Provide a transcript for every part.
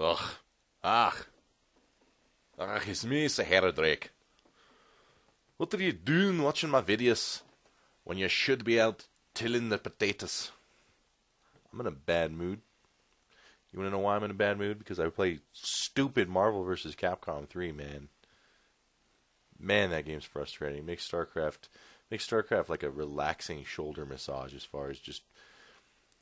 Ugh. Ah. It's me, SaharaDrac. What are you doing watching my videos when you should be out tilling the potatoes? I'm in a bad mood. You want to know why I'm in a bad mood? Because I play stupid Marvel vs. Capcom 3, man. Man, that game's frustrating. Makes StarCraft like a relaxing shoulder massage as far as just...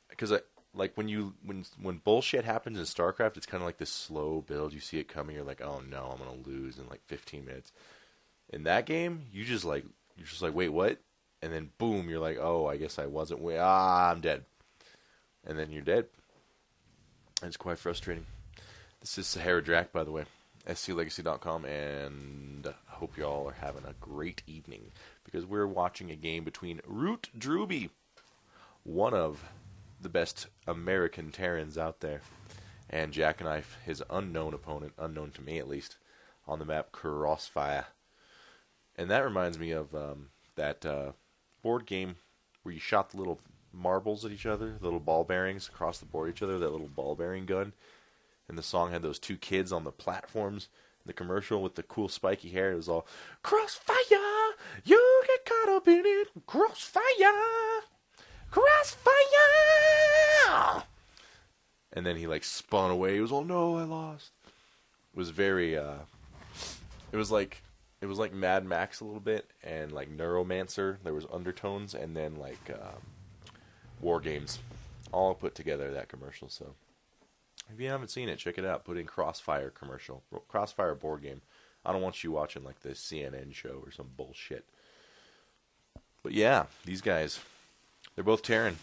Because like when bullshit happens in StarCraft, it's kind of like this slow build. You see it coming, you're like, oh no, I'm gonna lose in like 15 minutes. In that game, you're just like, wait, what? And then boom, you're like, oh, I guess I wasn't. I'm dead. And then you're dead. And it's quite frustrating. This is SaharaDrac, by the way, sclegacy.com, and I hope y'all are having a great evening because we're watching a game between ROOTdrewbie, one of the best American Terrans out there, and JackKnife, his unknown opponent, unknown to me at least, on the map Crossfire. And that reminds me of that board game where you shot the little marbles at each other, the little ball bearings across the board at each other, that little ball bearing gun. And the song had those two kids on the platforms. The commercial with the cool spiky hair, it was all, Crossfire, you get caught up in it, Crossfire, Crossfire! And then he like spun away. He was all, no, I lost. It was very, it was like Mad Max a little bit, and like Neuromancer. There was undertones, and then like War Games, all put together, that commercial. So if you haven't seen it, check it out. Put in Crossfire commercial, Crossfire board game. I don't want you watching like the CNN show or some bullshit. But yeah, these guys, they're both Terran.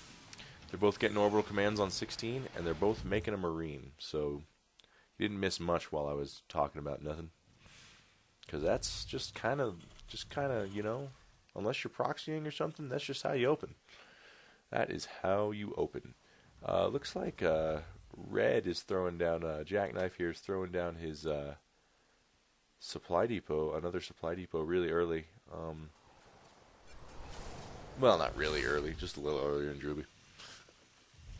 They're both getting orbital commands on 16, and they're both making a Marine. So you didn't miss much while I was talking about nothing. Because that's just kind of, you know, unless you're proxying or something, that's just how you open. That is how you open. Looks like Red is throwing down, JackKnife here is throwing down his supply depot, another supply depot really early. Well, not really early, just a little earlier than Drewbie.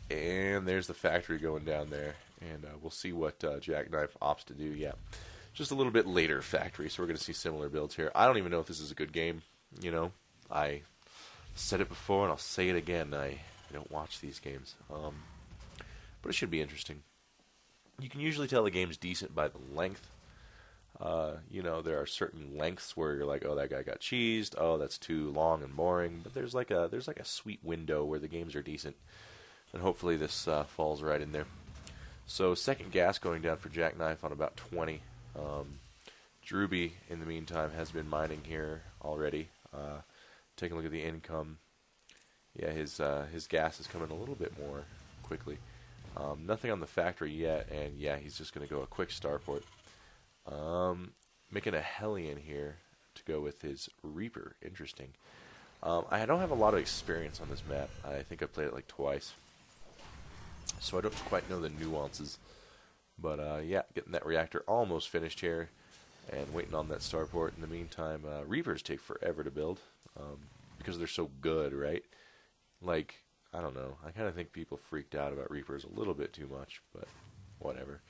And there's the factory going down there, and we'll see what JackKnife opts to do. Yeah, just a little bit later factory, so we're going to see similar builds here. I don't even know if this is a good game. You know, I said it before, and I'll say it again. I don't watch these games, but it should be interesting. You can usually tell a game's decent by the length. You know, there are certain lengths where you're like, oh, that guy got cheesed. Oh, that's too long and boring. But there's like a sweet window where the games are decent, and hopefully this falls right in there. So second gas going down for JackKnife on about 20. Drewbie, in the meantime, has been mining here already. Taking a look at the income. Yeah, his gas is coming a little bit more quickly. Nothing on the factory yet, and yeah, he's just going to go a quick starport. Making a Hellion here to go with his Reaper. Interesting. I don't have a lot of experience on this map. I think I've played it like twice, so I don't quite know the nuances. But yeah, getting that reactor almost finished here, and waiting on that starport. In the meantime, Reapers take forever to build because they're so good, right? Like, I don't know. I kind of think people freaked out about Reapers a little bit too much, but whatever.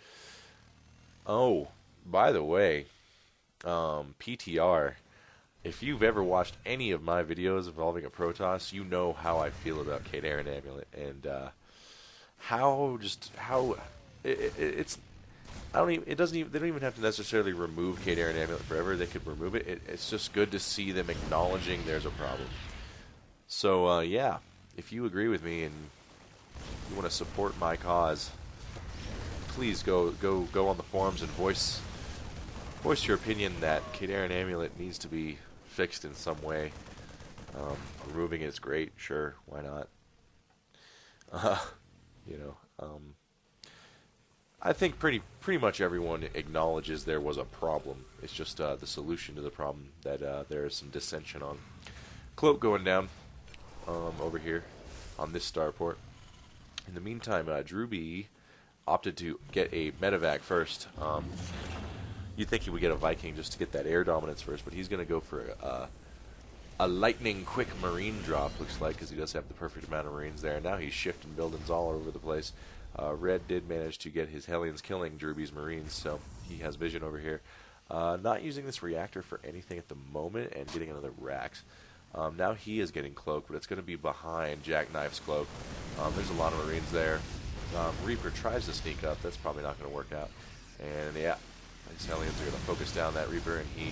Oh, by the way, PTR, if you've ever watched any of my videos involving a Protoss, you know how I feel about Khaydarin Amulet, and it's they don't even have to necessarily remove Khaydarin Amulet forever. They could remove it. It's just good to see them acknowledging there's a problem. So yeah, if you agree with me and you want to support my cause, please go on the forums and voice your opinion that Khaydarin Amulet needs to be fixed in some way. Removing it is great, sure, why not? You know, I think pretty much everyone acknowledges there was a problem. It's just the solution to the problem that there is some dissension on. Cloak going down over here on this starport. In the meantime, Drewbie opted to get a medevac first. You'd think he would get a Viking just to get that air dominance first, but he's going to go for a lightning quick Marine drop, looks like, because he does have the perfect amount of Marines there. Now he's shifting buildings all over the place. Red did manage to get his Hellions killing Drewbie's Marines, so he has vision over here. Not using this reactor for anything at the moment and getting another Rax. Now he is getting cloaked, but it's going to be behind JackKnife's cloak. There's a lot of Marines there. Reaper tries to sneak up. That's probably not going to work out. And yeah, these Hellions are going to focus down that Reaper, and he...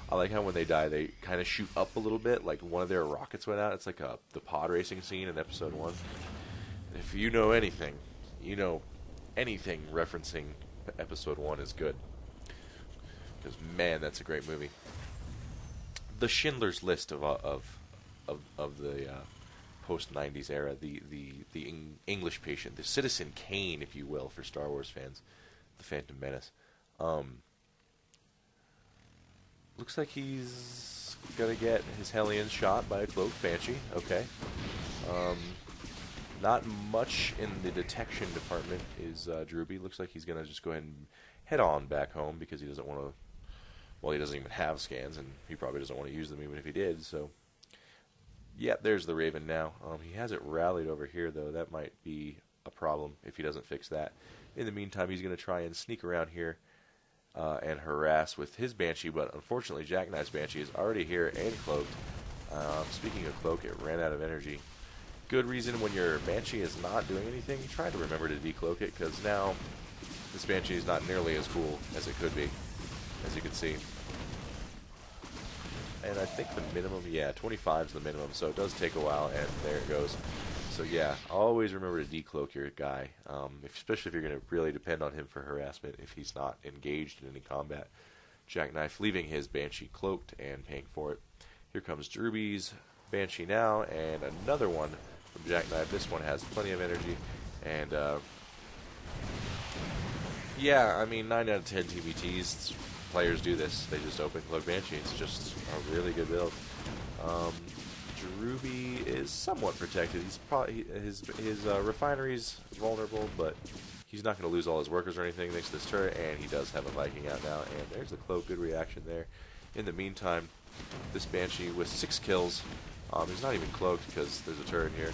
I like how when they die, they kind of shoot up a little bit, like one of their rockets went out. It's like the pod racing scene in Episode 1. And if you know anything, you know anything referencing Episode 1 is good. Because, man, that's a great movie. The Schindler's List of the post-90s era, the English Patient, the Citizen Kane, if you will, for Star Wars fans, the Phantom Menace. Looks like he's going to get his Hellions shot by a cloaked Banshee. Okay. Not much in the detection department is Drewbie. Looks like he's going to just go ahead and head on back home because he doesn't want to... Well, he doesn't even have scans, and he probably doesn't want to use them even if he did, so... Yeah, there's the Raven now. He has it rallied over here, though. That might be a problem if he doesn't fix that. In the meantime, he's going to try and sneak around here and harass with his Banshee, but unfortunately JackKnife's Banshee is already here and cloaked. Speaking of cloak, it ran out of energy. Good reason when your Banshee is not doing anything, try to remember to decloak it, because now this Banshee is not nearly as cool as it could be, as you can see. And I think the minimum, yeah, 25 is the minimum, so it does take a while, and there it goes. So yeah, always remember to decloak your guy, especially if you're going to really depend on him for harassment if he's not engaged in any combat. JackKnife leaving his Banshee cloaked and paying for it. Here comes Drewbie's Banshee now, and another one from JackKnife. This one has plenty of energy, and yeah, I mean, 9 out of 10 TBTs, players do this. They just open cloaked Banshee. It's just a really good build. Drewbie is somewhat protected. He's probably his refinery's vulnerable, but he's not going to lose all his workers or anything thanks to this turret. And he does have a Viking out now. And there's the cloak. Good reaction there. In the meantime, this Banshee with 6 kills. He's not even cloaked because there's a turret here.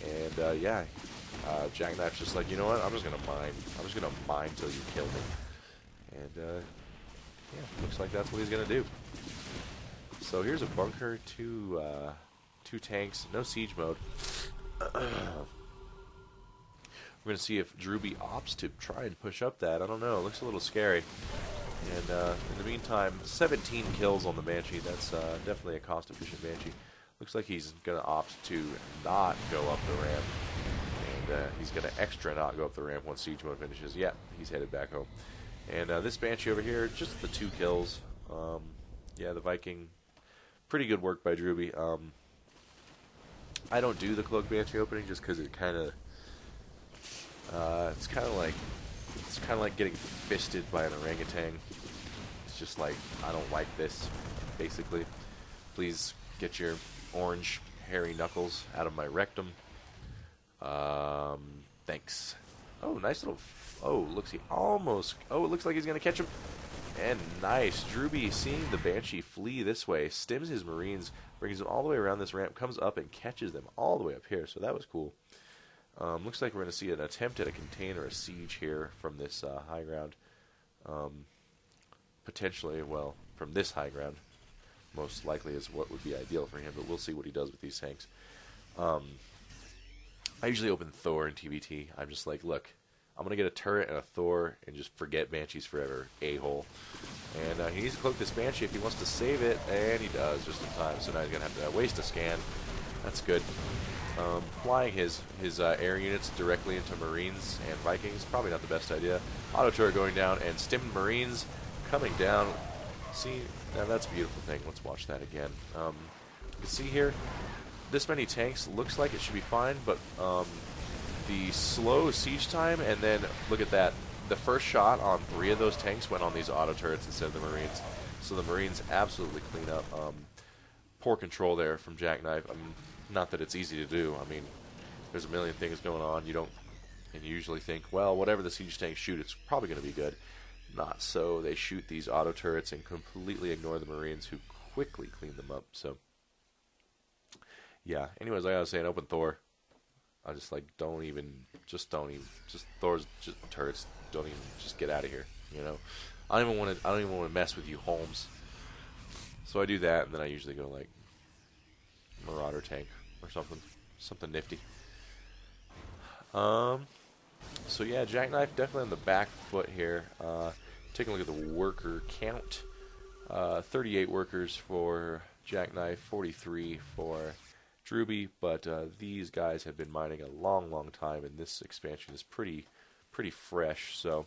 And yeah, JackKnife's just like, you know what? I'm just going to mine. I'm just going to mine till you kill me. And yeah, looks like that's what he's going to do. So here's a bunker, 2 tanks, no siege mode. We're going to see if Drewbie opts to try and push up that. I don't know. It looks a little scary. And in the meantime, 17 kills on the Banshee. That's definitely a cost-efficient Banshee. Looks like he's going to opt to not go up the ramp. And he's going to extra not go up the ramp once siege mode finishes. Yeah, he's headed back home. And this Banshee over here, just the 2 kills. Yeah, the Viking... Pretty good work by Drewbie. I don't do the cloak Banshee opening just because it kind of it's kind of like getting fisted by an orangutan. It's just like, I don't like this. Basically, please get your orange hairy knuckles out of my rectum. Thanks. Oh, nice little. Oh, looks he almost. Oh, it looks like he's gonna catch him. And nice. Drewbie, seeing the Banshee flee this way, stims his Marines, brings them all the way around this ramp, comes up and catches them all the way up here. So that was cool. Looks like we're going to see an attempt at a contain or a siege here from this high ground. Potentially, well, from this high ground. Most likely is what would be ideal for him, but we'll see what he does with these tanks. I usually open Thor in TBT. I'm just like, look, I'm going to get a turret and a Thor and just forget Banshees forever, a-hole. And he needs to cloak this Banshee if he wants to save it, and he does just in time. So now he's going to have to waste a scan. That's good. Flying his air units directly into Marines and Vikings, probably not the best idea. Auto turret going down, and stimmed Marines coming down. See, now that's a beautiful thing. Let's watch that again. You can see here, this many tanks looks like it should be fine, but the slow siege time, and then look at that. The first shot on 3 of those tanks went on these auto turrets instead of the Marines. So the Marines absolutely clean up. Poor control there from JackKnife. Not that it's easy to do. I mean, there's a million things going on. You usually think, well, whatever the siege tanks shoot, it's probably going to be good. Not so. They shoot these auto turrets and completely ignore the Marines, who quickly clean them up. So, yeah. Anyways, like I was saying, open Thor. I just like don't even Thor's just turrets. Don't even just get out of here. You know, I don't even want to mess with you, Holmes. So I do that, and then I usually go like Marauder tank or something nifty. So yeah, JackKnife definitely on the back foot here. Taking a look at the worker count. 38 workers for JackKnife, 43 for Drewbie, but these guys have been mining a long time, and this expansion is pretty fresh. So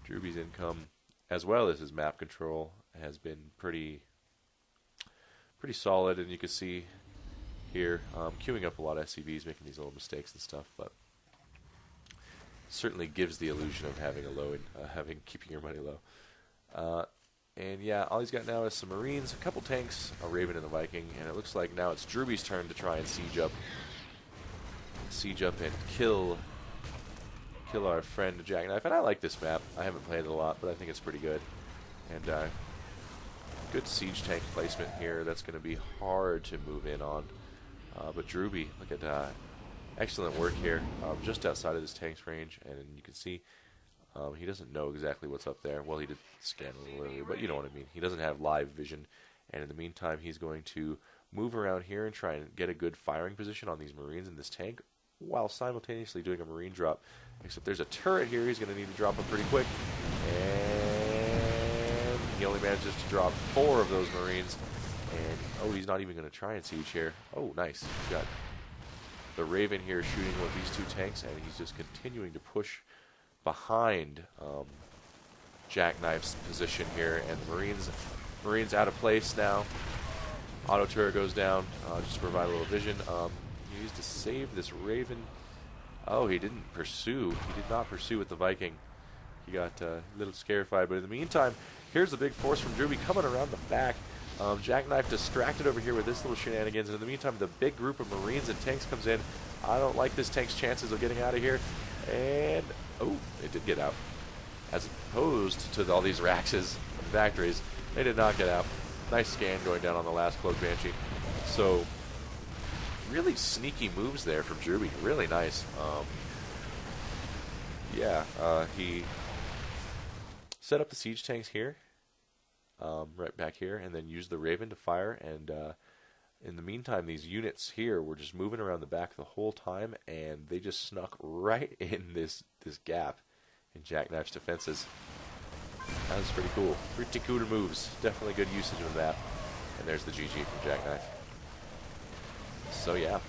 Drewbie's income, as well as his map control, has been pretty solid, and you can see here queuing up a lot of SCVs, making these little mistakes and stuff, but certainly gives the illusion of having a low and keeping your money low. And yeah, all he's got now is some Marines, a couple tanks, a Raven, and a Viking, and it looks like now it's Drewbie's turn to try and siege up and kill our friend JackKnife. And I like this map. I haven't played it a lot, but I think it's pretty good. And good siege tank placement here. That's going to be hard to move in on. But Drewbie, look at excellent work here, just outside of this tank's range, and you can see he doesn't know exactly what's up there. Well, he did scan a little earlier, but you know what I mean. He doesn't have live vision, and in the meantime, he's going to move around here and try and get a good firing position on these Marines in this tank, while simultaneously doing a Marine drop. Except there's a turret here. He's going to need to drop it pretty quick, and he only manages to drop 4 of those Marines. And oh, he's not even going to try and siege here. Oh, nice. He's got the Raven here shooting with these 2 tanks, and he's just continuing to push behind JackKnife's position here, and Marines out of place now. Auto turret goes down, just to provide a little vision. He needs to save this Raven. Oh, he didn't pursue. He did not pursue with the Viking. He got a little scarified, but in the meantime, here's the big force from Drewbie coming around the back. JackKnife distracted over here with this little shenanigans, and in the meantime, the big group of Marines and tanks comes in. I don't like this tank's chances of getting out of here, and oh, it did get out. As opposed to all these Raxes and factories, they did not get out. Nice scan going down on the last Cloak Banshee. So, really sneaky moves there from Drewbie. Really nice. He set up the siege tanks here, right back here, and then used the Raven to fire. And in the meantime, these units here were just moving around the back the whole time, and they just snuck right in this gap in JackKnife's defenses. That was pretty cool. Pretty cool moves. Definitely good usage of that. And there's the GG from JackKnife. So yeah,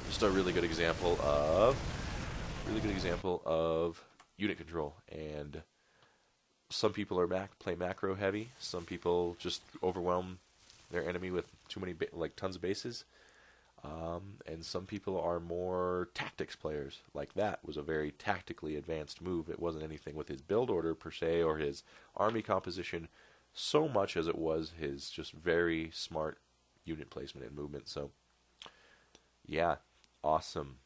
just a really good example of unit control. And some people are play macro heavy. Some people just overwhelm their enemy with too many tons of bases. And some people are more tactics players. Like that was a very tactically advanced move. It wasn't anything with his build order per se or his army composition so much as it was his just very smart unit placement and movement. So yeah, awesome.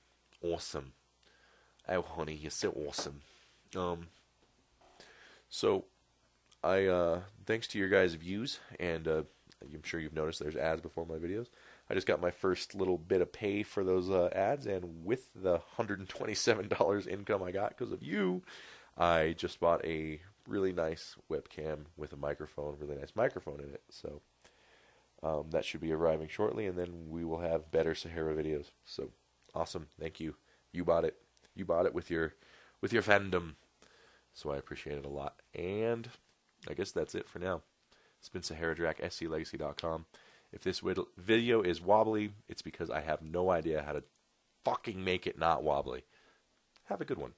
Oh honey, you're so awesome. So I thanks to your guys' views, and I'm sure you've noticed there's ads before my videos. I just got my first little bit of pay for those ads, and with the $127 income I got because of you, I just bought a really nice webcam with a microphone, really nice microphone in it. So that should be arriving shortly, and then we will have better Sahara videos. So awesome, thank you. You bought it. You bought it with your fandom. So I appreciate it a lot. And I guess that's it for now. It's been SaharaDrac, sclegacy.com. If this video is wobbly, it's because I have no idea how to fucking make it not wobbly. Have a good one.